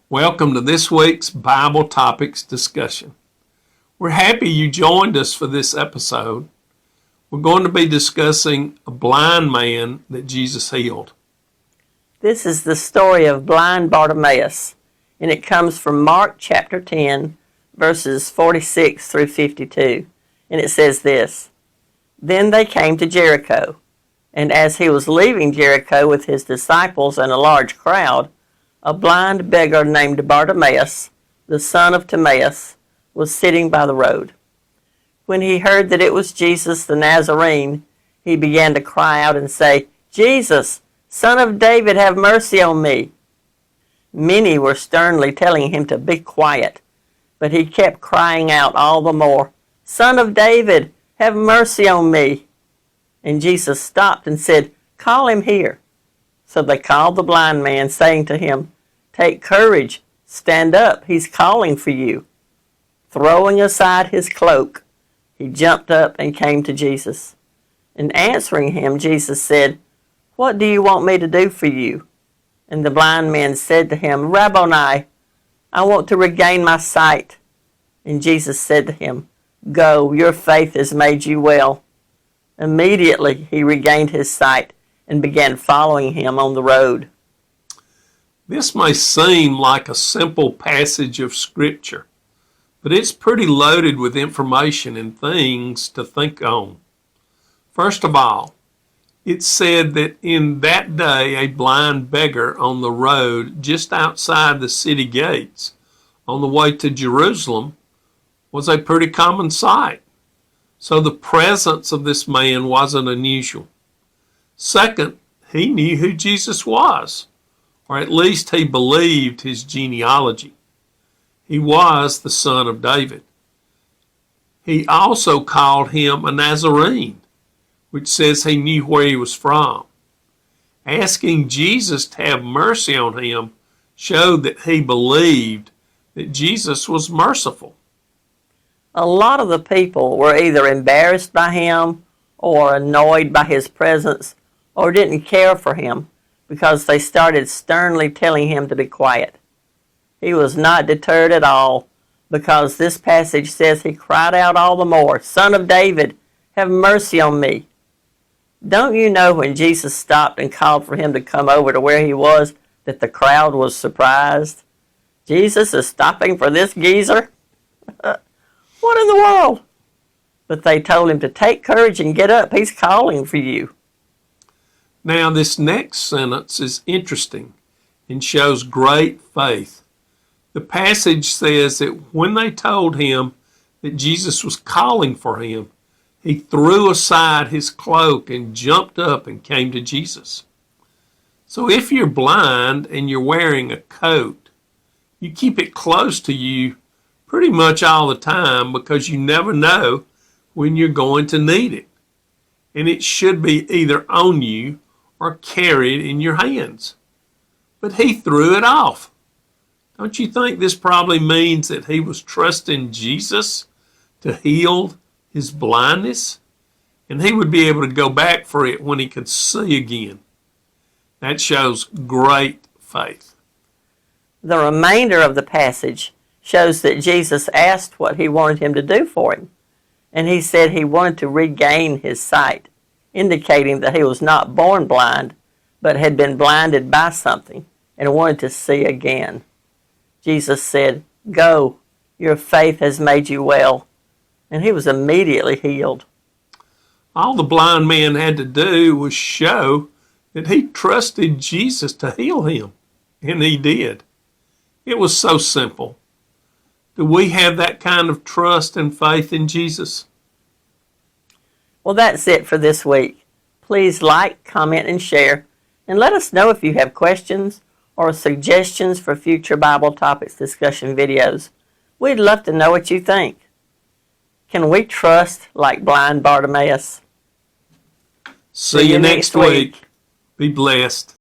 Welcome to this week's Bible Topics discussion. We're happy you joined us for this episode. We're going to be discussing a blind man that Jesus healed. This is the story of blind Bartimaeus, and it comes from Mark chapter 10, verses 46 through 52. And it says this: Then they came to Jericho, and as he was leaving Jericho with his disciples and a large crowd, a blind beggar named Bartimaeus, the son of Timaeus, was sitting by the road. When he heard that it was Jesus the Nazarene, he began to cry out and say, "Jesus, Son of David, have mercy on me." Many were sternly telling him to be quiet, but he kept crying out all the more, "Son of David, have mercy on me." And Jesus stopped and said, "Call him here." So they called the blind man, saying to him, "Take courage, stand up, he's calling for you." Throwing aside his cloak, he jumped up and came to Jesus. And answering him, Jesus said, "What do you want me to do for you?" And the blind man said to him, "Rabboni, I want to regain my sight." And Jesus said to him, "Go, your faith has made you well." Immediately he regained his sight and began following him on the road. This may seem like a simple passage of Scripture, but it's pretty loaded with information and things to think on. First of all, it said that in that day a blind beggar on the road just outside the city gates on the way to Jerusalem was a pretty common sight. So the presence of this man wasn't unusual. Second, he knew who Jesus was, or at least he believed his genealogy. He was the son of David. He also called him a Nazarene, which says he knew where he was from. Asking Jesus to have mercy on him showed that he believed that Jesus was merciful. A lot of the people were either embarrassed by him or annoyed by his presence or didn't care for him because they started sternly telling him to be quiet. He was not deterred at all because this passage says he cried out all the more, "Son of David, have mercy on me." Don't you know when Jesus stopped and called for him to come over to where he was that the crowd was surprised? Jesus is stopping for this geezer? What in the world? But they told him to take courage and get up. He's calling for you. Now, this next sentence is interesting and shows great faith. The passage says that when they told him that Jesus was calling for him, he threw aside his cloak and jumped up and came to Jesus. So if you're blind and you're wearing a coat, you keep it close to you pretty much all the time because you never know when you're going to need it. And it should be either on you or carried in your hands. But he threw it off. Don't you think this probably means that he was trusting Jesus to heal his blindness? And he would be able to go back for it when he could see again. That shows great faith. The remainder of the passage shows that Jesus asked what he wanted him to do for him. And he said he wanted to regain his sight, indicating that he was not born blind, but had been blinded by something and wanted to see again. Jesus said, "Go, your faith has made you well." And he was immediately healed. All the blind man had to do was show that he trusted Jesus to heal him, and he did. It was so simple. Do we have that kind of trust and faith in Jesus? Well, that's it for this week. Please like, comment, and share. And let us know if you have questions or suggestions for future Bible Topics discussion videos. We'd love to know what you think. Can we trust like blind Bartimaeus? See you next week. Be blessed.